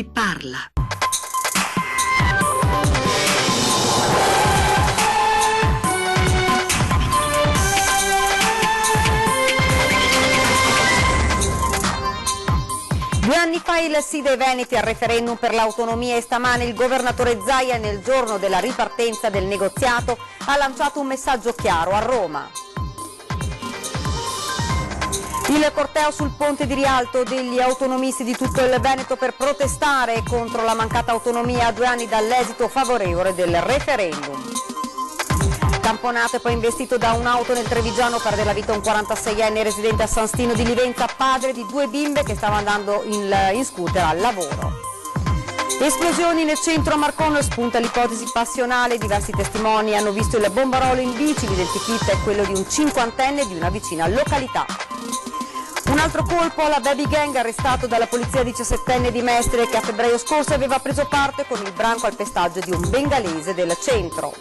Parla. Due anni fa il sì dei Veneti al referendum per l'autonomia e stamane il governatore Zaia, nel giorno della ripartenza del negoziato, ha lanciato un messaggio chiaro a Roma. Il corteo sul ponte di Rialto degli autonomisti di tutto il Veneto per protestare contro la mancata autonomia a 2 anni dall'esito favorevole del referendum. Tamponato e poi investito da un'auto nel Trevigiano, perde la vita un 46enne residente a San Stino di Livenza, padre di 2 bimbe che stava andando in scooter al lavoro. Esplosioni nel centro a Marcon, spunta l'ipotesi passionale, diversi testimoni hanno visto il bombarolo in bici, l'identikit è quello di un 50enne di una vicina località. Un altro colpo alla baby gang, arrestato dalla polizia 17enne di Mestre che a febbraio scorso aveva preso parte con il branco al pestaggio di un bengalese del centro.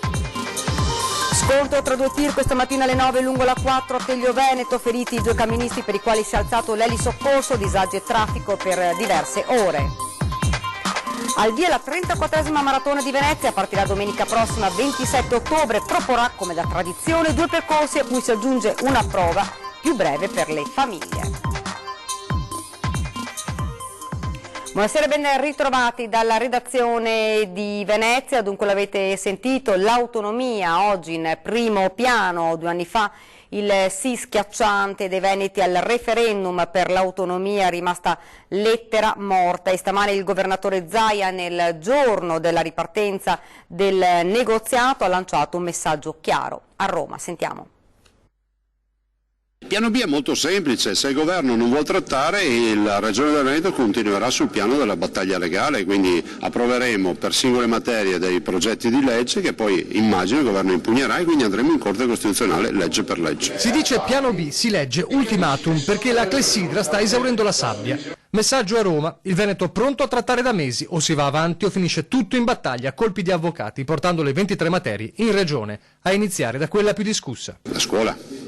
Scontro tra 2 tir questa mattina alle 9 lungo la 4 a Teglio Veneto, feriti i 2 camionisti per i quali si è alzato l'elisoccorso, disagi e traffico per diverse ore. Al via la 34esima maratona di Venezia, partirà domenica prossima 27 ottobre, proporrà come da tradizione 2 percorsi a cui si aggiunge una prova più breve per le famiglie. Buonasera, ben ritrovati dalla redazione di Venezia. Dunque l'avete sentito, l'autonomia oggi in primo piano. 2 anni fa il sì schiacciante dei Veneti al referendum per l'autonomia è rimasta lettera morta e stamane il governatore Zaia, nel giorno della ripartenza del negoziato, ha lanciato un messaggio chiaro a Roma. Sentiamo. Il piano B è molto semplice: se il governo non vuol trattare, la Regione del Veneto continuerà sul piano della battaglia legale, quindi approveremo per singole materie dei progetti di legge che poi immagino il governo impugnerà e quindi andremo in Corte Costituzionale legge per legge. Si dice piano B, si legge ultimatum perché la clessidra sta esaurendo la sabbia. Messaggio a Roma: il Veneto pronto a trattare da mesi, o si va avanti o finisce tutto in battaglia a colpi di avvocati, portando le 23 materie in Regione, a iniziare da quella più discussa. La scuola.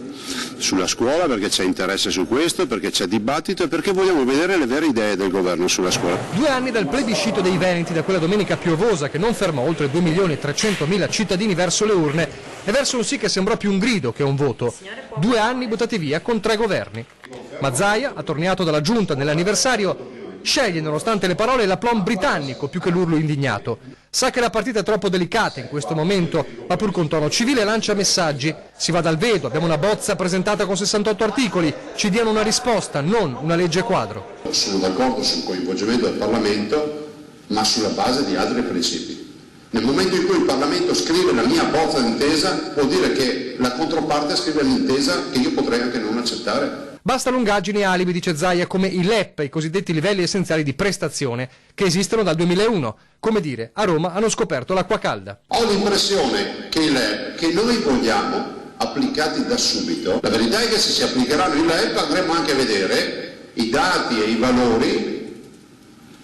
Sulla scuola, perché c'è interesse su questo, perché c'è dibattito e perché vogliamo vedere le vere idee del governo sulla scuola. 2 anni dal plebiscito dei Veneti, da quella domenica piovosa che non fermò oltre 2.300.000 cittadini verso le urne e verso un sì che sembrò più un grido che un voto. 2 anni buttati via con 3 governi. Ma Zaia, attorniato dalla giunta nell'anniversario, sceglie nonostante le parole l'aplomb britannico più che l'urlo indignato. Sa che la partita è troppo delicata in questo momento, ma pur con tono civile lancia messaggi. Si va dal vedo, abbiamo una bozza presentata con 68 articoli, ci diano una risposta, non una legge quadro. Sono d'accordo sul coinvolgimento del Parlamento, ma sulla base di altri principi. Nel momento in cui il Parlamento scrive la mia bozza d'intesa, vuol dire che la controparte scrive l'intesa che io potrei anche non accettare. Basta lungaggini e alibi, dice Zaia, come i LEP, i cosiddetti livelli essenziali di prestazione, che esistono dal 2001. Come dire, a Roma hanno scoperto l'acqua calda. Ho l'impressione che i LEP, che noi vogliamo applicati da subito, la verità è che se si applicheranno i LEP andremo anche a vedere i dati e i valori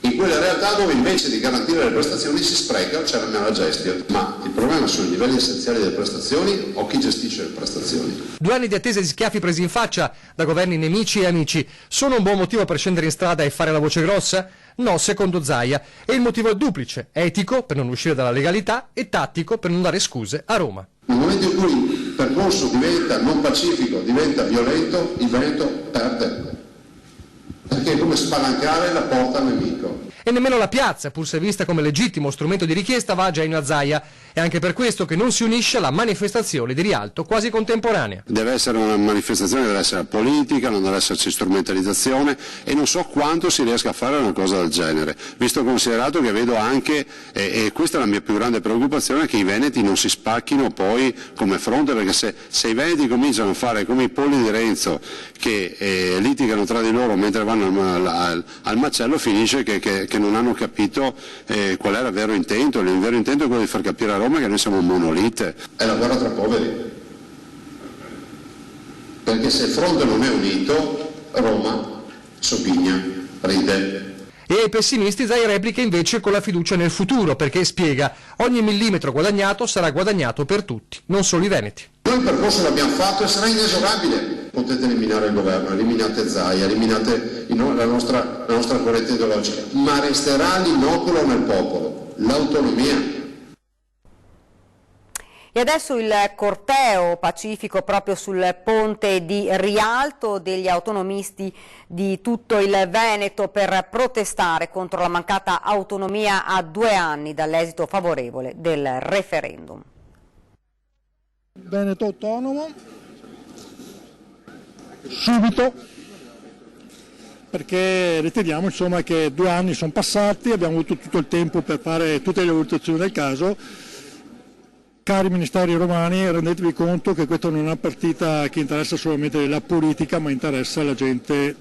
in quelle realtà dove invece di garantire le prestazioni si spreca o c'è la malagestione. Ma il problema sono i livelli essenziali delle prestazioni o chi gestisce le prestazioni. 2 anni di attesa e di schiaffi presi in faccia da governi nemici e amici sono un buon motivo per scendere in strada e fare la voce grossa? No, secondo Zaia. E il motivo è duplice: etico per non uscire dalla legalità e tattico per non dare scuse a Roma. Nel momento in cui il percorso diventa non pacifico, diventa violento, il Veneto perde. Perché è come spalancare la porta al nemico. E nemmeno la piazza, pur se vista come legittimo strumento di richiesta, va a genio a Zaia. È anche per questo che non si unisce alla manifestazione di Rialto quasi contemporanea. Deve essere una manifestazione, deve essere politica, non deve esserci strumentalizzazione e non so quanto si riesca a fare una cosa del genere, visto considerato che vedo anche, e questa è la mia più grande preoccupazione, che i veneti non si spacchino poi come fronte, perché se i veneti cominciano a fare come i polli di Renzo che litigano tra di loro mentre vanno al macello, finisce che non hanno capito qual era il vero intento. Il vero intento è quello di far capire a Roma che noi siamo un monolite. È la guerra tra poveri, perché se il fronte non è unito, Roma soppigna, ride. E ai pessimisti Zaia replica invece con la fiducia nel futuro, perché spiega: ogni millimetro guadagnato sarà guadagnato per tutti, non solo i veneti. Noi il percorso l'abbiamo fatto e sarà inesorabile. Potete eliminare il governo, eliminate Zaia, eliminate la nostra corrente ideologica, ma resterà l'inoculo nel popolo, l'autonomia. E adesso il corteo pacifico proprio sul ponte di Rialto degli autonomisti di tutto il Veneto per protestare contro la mancata autonomia a 2 anni dall'esito favorevole del referendum. Veneto autonomo, subito, perché riteniamo insomma che 2 anni sono passati, abbiamo avuto tutto il tempo per fare tutte le valutazioni del caso. Cari ministeri romani, rendetevi conto che questa non è una partita che interessa solamente la politica, ma interessa la gente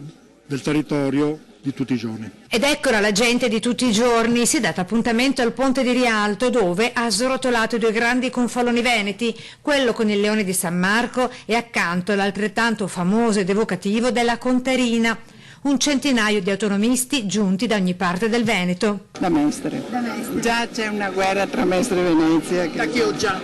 del territorio di tutti i giorni. Ed eccola la gente di tutti i giorni, si è data appuntamento al ponte di Rialto, dove ha srotolato 2 grandi confaloni veneti, quello con il leone di San Marco e accanto l'altrettanto famoso ed evocativo della Conterina. Un centinaio di autonomisti giunti da ogni parte del Veneto. Da Mestre. Già c'è una guerra tra Mestre e Venezia. Da Chioggia.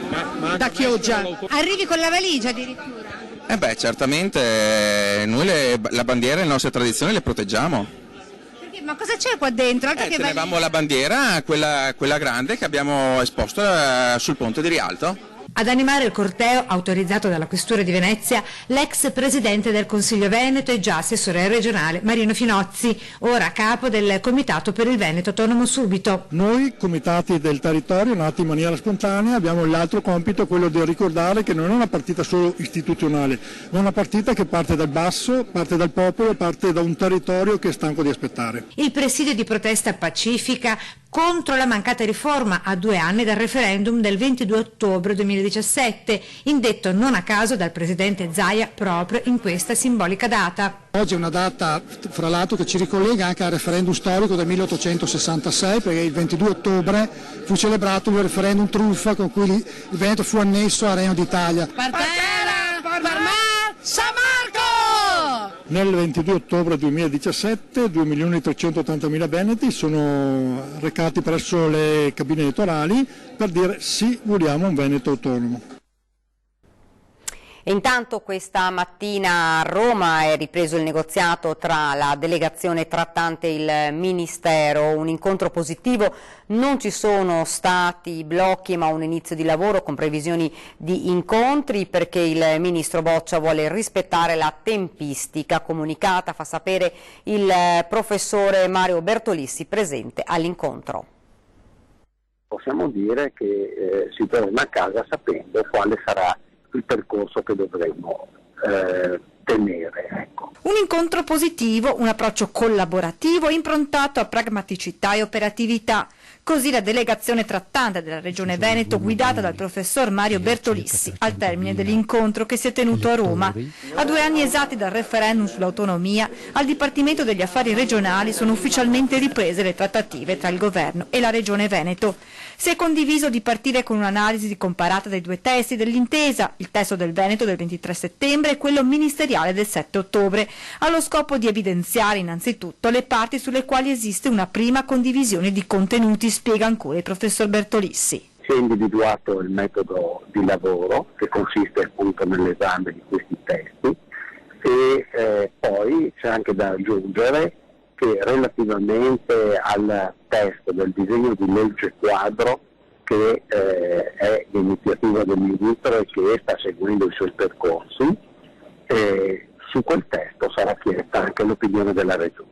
Da Chioggia. Arrivi con la valigia addirittura? Certamente noi la bandiera e le nostre tradizioni le proteggiamo. Ma cosa c'è qua dentro? Altro che Tenevamo la bandiera, quella grande che abbiamo esposto sul ponte di Rialto. Ad animare il corteo, autorizzato dalla Questura di Venezia, l'ex presidente del Consiglio Veneto e già assessore regionale Marino Finozzi, ora capo del Comitato per il Veneto Autonomo Subito. Noi, comitati del territorio, nati in maniera spontanea, abbiamo l'altro compito, quello di ricordare che non è una partita solo istituzionale, ma una partita che parte dal basso, parte dal popolo, parte da un territorio che è stanco di aspettare. Il presidio di protesta pacifica contro la mancata riforma a 2 anni dal referendum del 22 ottobre 2017, indetto non a caso dal presidente Zaia proprio in questa simbolica data. Oggi è una data, fra l'altro, che ci ricollega anche al referendum storico del 1866, perché il 22 ottobre fu celebrato il referendum truffa con cui il Veneto fu annesso al Regno d'Italia. Nel 22 ottobre 2017 2.380.000 veneti sono recati presso le cabine elettorali per dire sì, vogliamo un Veneto autonomo. E intanto questa mattina a Roma è ripreso il negoziato tra la delegazione trattante e il Ministero, un incontro positivo, non ci sono stati blocchi ma un inizio di lavoro con previsioni di incontri perché il Ministro Boccia vuole rispettare la tempistica comunicata, fa sapere il professore Mario Bertolissi presente all'incontro. Possiamo dire che si torna a casa sapendo quale sarà il percorso che dovremo tenere. Ecco. Un incontro positivo, un approccio collaborativo improntato a pragmaticità e operatività. Così la delegazione trattante della Regione Veneto guidata dal professor Mario Bertolissi al termine dell'incontro che si è tenuto a Roma. A 2 anni esatti dal referendum sull'autonomia, al Dipartimento degli Affari Regionali sono ufficialmente riprese le trattative tra il Governo e la Regione Veneto. Si è condiviso di partire con un'analisi comparata dei 2 testi dell'intesa, il testo del Veneto del 23 settembre e quello ministeriale del 7 ottobre, allo scopo di evidenziare innanzitutto le parti sulle quali esiste una prima condivisione di contenuti, spiega ancora il professor Bertolissi. Si è individuato il metodo di lavoro che consiste appunto nell'esame di questi testi e poi c'è anche da aggiungere che relativamente al testo del disegno di legge quadro che è l'iniziativa del Ministro e che sta seguendo i suoi percorsi, su quel testo sarà chiesta anche l'opinione della Regione.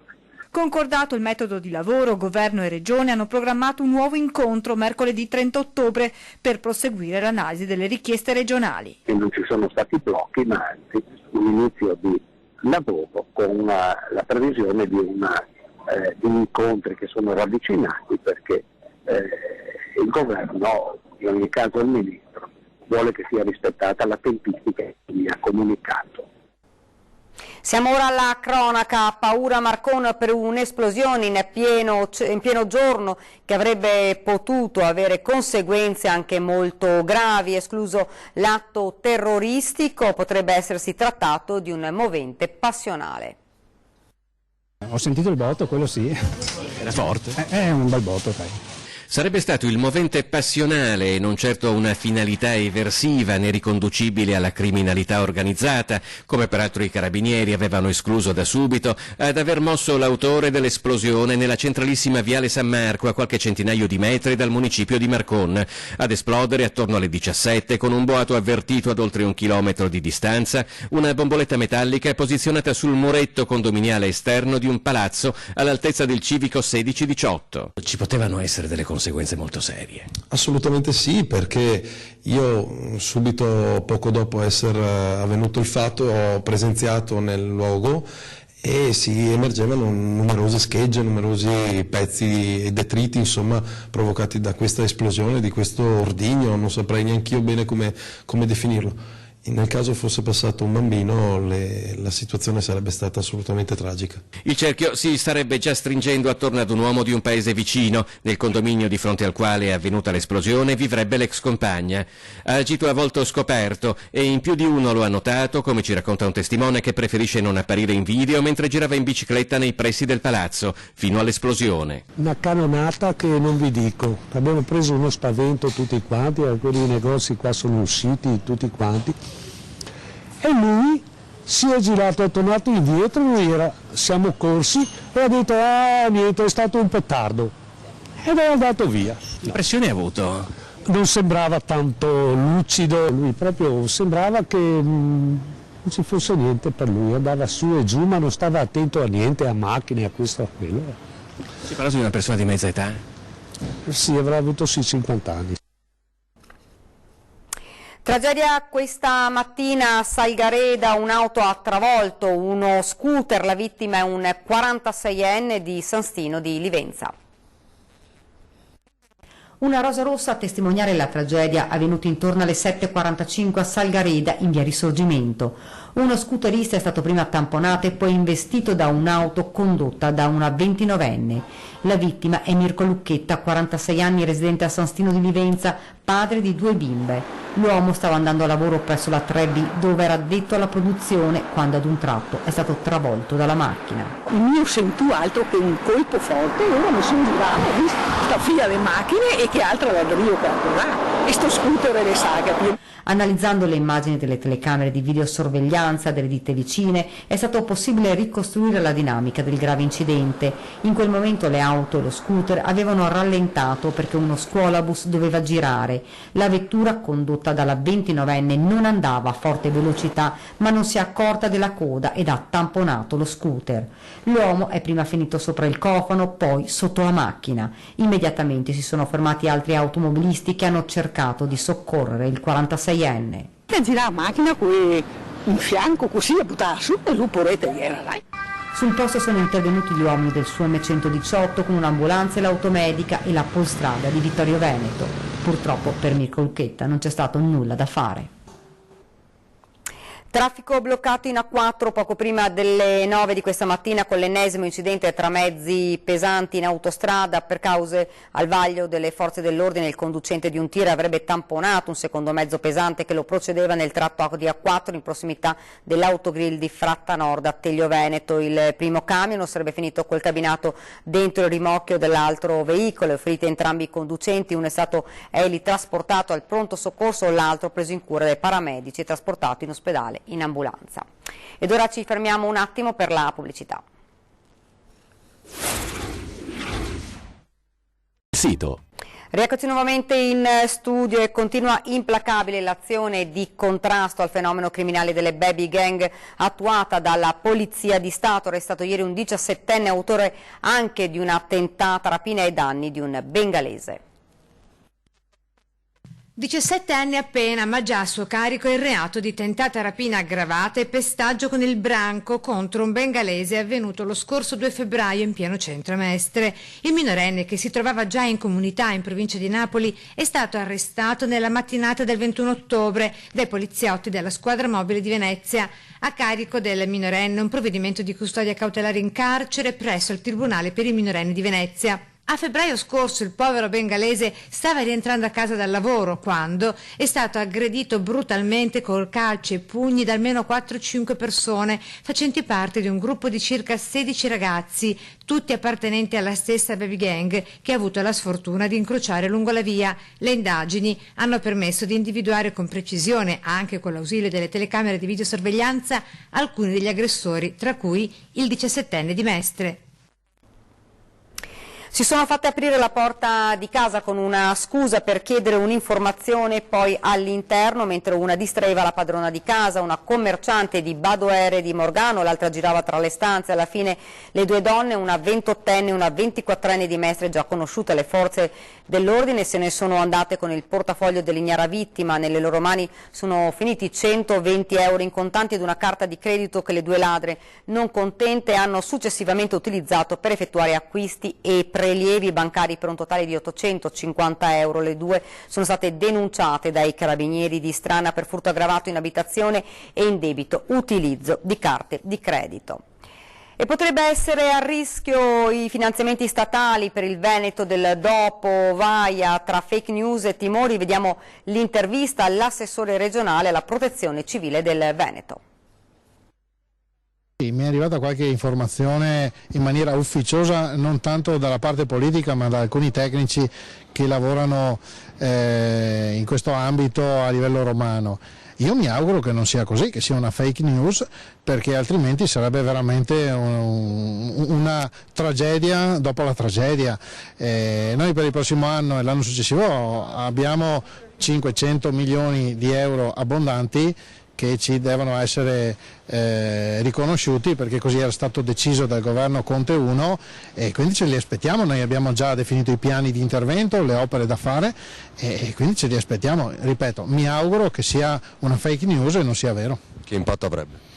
Concordato il metodo di lavoro, Governo e Regione hanno programmato un nuovo incontro mercoledì 30 ottobre per proseguire l'analisi delle richieste regionali. E non ci sono stati blocchi, ma anzi un inizio di lavoro con la previsione di incontri che sono ravvicinati perché il Governo, in ogni caso il Ministro, vuole che sia rispettata la tempistica che mi ha comunicato. Siamo ora alla cronaca, paura a Marcon per un'esplosione in pieno giorno che avrebbe potuto avere conseguenze anche molto gravi, escluso l'atto terroristico, potrebbe essersi trattato di un movente passionale. Ho sentito il botto, quello sì. Era forte? È un bel botto, dai. Sarebbe stato il movente passionale e non certo una finalità eversiva né riconducibile alla criminalità organizzata, come peraltro i carabinieri avevano escluso da subito, ad aver mosso l'autore dell'esplosione nella centralissima viale San Marco, a qualche centinaio di metri dal municipio di Marcon, ad esplodere attorno alle 17 con un boato avvertito ad oltre 1 chilometro di distanza, una bomboletta metallica posizionata sul muretto condominiale esterno di un palazzo all'altezza del civico 16-18. Ci potevano essere delle conseguenze molto serie. Assolutamente sì, perché io subito poco dopo essere avvenuto il fatto ho presenziato nel luogo e si emergevano numerose schegge, numerosi pezzi e detriti, insomma, provocati da questa esplosione, di questo ordigno, non saprei neanch'io bene come definirlo. Nel caso fosse passato un bambino la situazione sarebbe stata assolutamente tragica. Il cerchio si starebbe già stringendo attorno ad un uomo di un paese vicino. Nel condominio di fronte al quale è avvenuta l'esplosione vivrebbe l'ex compagna. Ha agito a volto scoperto e in più di uno lo ha notato, come ci racconta un testimone che preferisce non apparire in video, mentre girava in bicicletta nei pressi del palazzo, fino all'esplosione. Una cannonata che non vi dico. Abbiamo preso uno spavento tutti quanti, alcuni negozi qua sono usciti tutti quanti. E lui si è girato, è tornato indietro, siamo corsi e ha detto niente, è stato un petardo ed è andato via. Che impressione ha avuto? Non sembrava tanto lucido, lui proprio sembrava che non ci fosse niente per lui, andava su e giù ma non stava attento a niente, a macchine, a questo, a quello. Si parla di una persona di mezza età? Sì, avrà avuto 50 anni. Tragedia questa mattina a Salgareda, un'auto ha travolto uno scooter, la vittima è un 46enne di San Stino di Livenza. Una rosa rossa a testimoniare la tragedia avvenuta intorno alle 7:45 a Salgareda in via Risorgimento. Uno scooterista è stato prima tamponato e poi investito da un'auto condotta da una 29enne. La vittima è Mirko Lucchetta, 46 anni, residente a San Stino di Livenza, padre di 2 bimbe. L'uomo stava andando a lavoro presso la 3B dove era addetto alla produzione quando ad un tratto è stato travolto dalla macchina. Io sento altro che un colpo forte e ora mi sono girata, ho visto sta fila le macchine e che altra la Rio per là e sto scooter e le saghe. Analizzando le immagini delle telecamere di videosorveglianza delle ditte vicine è stato possibile ricostruire la dinamica del grave incidente. In quel momento le auto e lo scooter avevano rallentato perché uno scuolabus doveva girare. La vettura condotta dalla 29enne non andava a forte velocità ma non si è accorta della coda ed ha tamponato lo scooter. L'uomo è prima finito sopra il cofano, poi sotto la macchina. Immediatamente si sono fermati altri automobilisti che hanno cercato di soccorrere il 46enne. E gira la macchina qui in fianco così e buttava su e lui porrete era là. Sul posto sono intervenuti gli uomini del SUEM 118 con un'ambulanza e l'automedica e la polstrada di Vittorio Veneto. Purtroppo per Mirko Lucchetta non c'è stato nulla da fare. Traffico bloccato in A4 poco prima delle 9 di questa mattina con l'ennesimo incidente tra mezzi pesanti in autostrada. Per cause al vaglio delle forze dell'ordine il conducente di un tir avrebbe tamponato un secondo mezzo pesante che lo procedeva nel tratto di A4 in prossimità dell'autogrill di Fratta Nord a Teglio Veneto. Il primo camion sarebbe finito col cabinato dentro il rimorchio dell'altro veicolo. Feriti entrambi i conducenti, uno è stato trasportato al pronto soccorso, l'altro preso in cura dai paramedici e trasportato in ospedale in ambulanza. Ed ora ci fermiamo un attimo per la pubblicità. Sito. Rieccoci nuovamente in studio e continua implacabile l'azione di contrasto al fenomeno criminale delle baby gang attuata dalla Polizia di Stato. Arrestato ieri un 17enne autore anche di una tentata rapina ai danni di un bengalese. 17 anni appena, ma già a suo carico il reato di tentata rapina aggravata e pestaggio con il branco contro un bengalese avvenuto lo scorso 2 febbraio in pieno centro Mestre. Il minorenne, che si trovava già in comunità in provincia di Napoli, è stato arrestato nella mattinata del 21 ottobre dai poliziotti della squadra mobile di Venezia. A carico del minorenne un provvedimento di custodia cautelare in carcere presso il Tribunale per i minorenni di Venezia. A febbraio scorso il povero bengalese stava rientrando a casa dal lavoro quando è stato aggredito brutalmente col calci e pugni da almeno 4-5 persone facenti parte di un gruppo di circa 16 ragazzi, tutti appartenenti alla stessa baby gang, che ha avuto la sfortuna di incrociare lungo la via. Le indagini hanno permesso di individuare con precisione, anche con l'ausilio delle telecamere di videosorveglianza, alcuni degli aggressori, tra cui il 17enne di Mestre. Si sono fatte aprire la porta di casa con una scusa per chiedere un'informazione, poi all'interno, mentre una distraeva la padrona di casa, una commerciante di Badoere di Morgano, l'altra girava tra le stanze. Alla fine le due donne, una 28enne e una 24enne di Mestre, già conosciute alle forze dell'ordine, se ne sono andate con il portafoglio dell'ignara vittima. Nelle loro mani sono finiti 120 euro in contanti ed una carta di credito che le due ladre, non contente, hanno successivamente utilizzato per effettuare acquisti e prelievi bancari per un totale di 850 euro. Le due sono state denunciate dai carabinieri di Strana per furto aggravato in abitazione e indebito utilizzo di carte di credito. E potrebbe essere a rischio i finanziamenti statali per il Veneto del dopo Vaia. Tra fake news e timori vediamo l'intervista all'assessore regionale alla protezione civile del Veneto. Mi è arrivata qualche informazione in maniera ufficiosa, non tanto dalla parte politica ma da alcuni tecnici che lavorano in questo ambito a livello romano. Io mi auguro che non sia così, che sia una fake news, perché altrimenti sarebbe veramente una tragedia dopo la tragedia. Noi per il prossimo anno e l'anno successivo abbiamo 500 milioni di euro abbondanti che ci devono essere riconosciuti, perché così era stato deciso dal governo Conte 1 e quindi ce li aspettiamo. Noi abbiamo già definito i piani di intervento, le opere da fare e quindi ce li aspettiamo. Ripeto, mi auguro che sia una fake news e non sia vero. Che impatto avrebbe?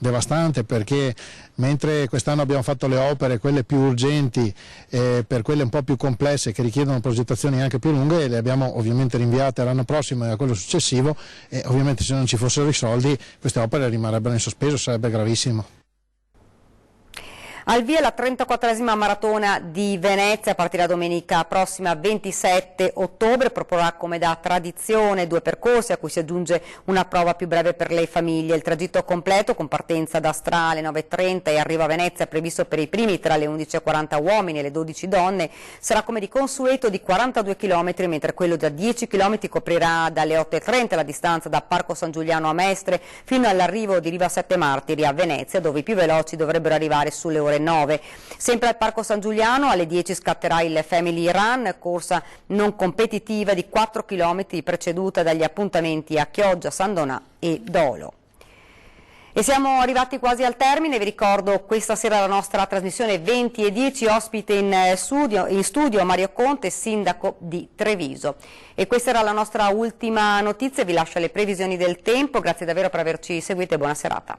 Devastante, perché mentre quest'anno abbiamo fatto le opere, quelle più urgenti, per quelle un po' più complesse che richiedono progettazioni anche più lunghe, le abbiamo ovviamente rinviate all'anno prossimo e a quello successivo, e ovviamente se non ci fossero i soldi queste opere rimarrebbero in sospeso, sarebbe gravissimo. Al via la 34esima maratona di Venezia, partirà domenica prossima 27 ottobre, proporrà come da tradizione due percorsi a cui si aggiunge una prova più breve per le famiglie. Il tragitto completo, con partenza da Stra alle 9:30 e arrivo a Venezia previsto per i primi tra le 11:40 uomini e le 12 donne, sarà come di consueto di 42 km, mentre quello da 10 km coprirà dalle 8:30 la distanza da Parco San Giuliano a Mestre fino all'arrivo di Riva Sette Martiri a Venezia, dove i più veloci dovrebbero arrivare sulle ore 9. Sempre al Parco San Giuliano alle 10 scatterà il Family Run, corsa non competitiva di 4 km preceduta dagli appuntamenti a Chioggia, San Donà e Dolo. E siamo arrivati quasi al termine. Vi ricordo questa sera la nostra trasmissione 20:10, ospite in studio Mario Conte, sindaco di Treviso. E questa era la nostra ultima notizia, vi lascio le previsioni del tempo, grazie davvero per averci seguito e buona serata.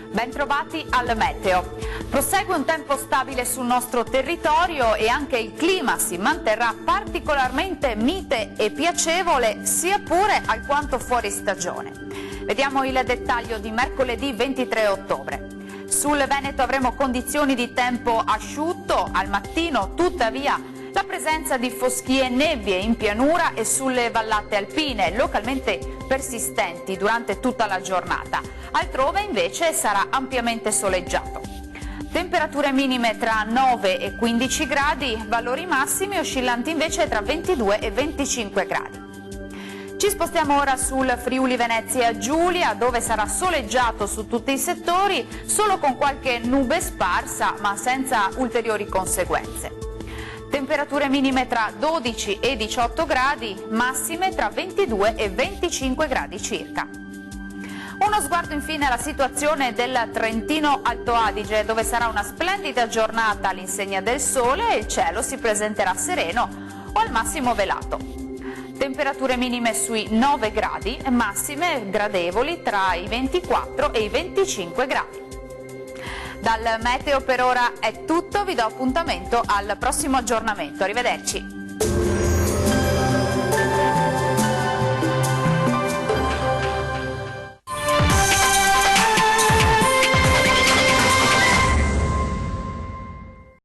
Bentrovati al meteo. Prosegue un tempo stabile sul nostro territorio e anche il clima si manterrà particolarmente mite e piacevole, sia pure alquanto fuori stagione. Vediamo il dettaglio di mercoledì 23 ottobre. Sul Veneto avremo condizioni di tempo asciutto, al mattino tuttavia la presenza di foschie e nebbie in pianura e sulle vallate alpine, localmente persistenti durante tutta la giornata. Altrove invece sarà ampiamente soleggiato. Temperature minime tra 9 e 15 gradi, valori massimi oscillanti invece tra 22 e 25 gradi. Ci spostiamo ora sul Friuli Venezia Giulia, dove sarà soleggiato su tutti i settori, solo con qualche nube sparsa ma senza ulteriori conseguenze. Temperature minime tra 12 e 18 gradi, massime tra 22 e 25 gradi circa. Uno sguardo infine alla situazione del Trentino Alto Adige, dove sarà una splendida giornata all'insegna del sole e il cielo si presenterà sereno o al massimo velato. Temperature minime sui 9 gradi, massime gradevoli tra i 24 e i 25 gradi. Dal meteo per ora è tutto, vi do appuntamento al prossimo aggiornamento. Arrivederci.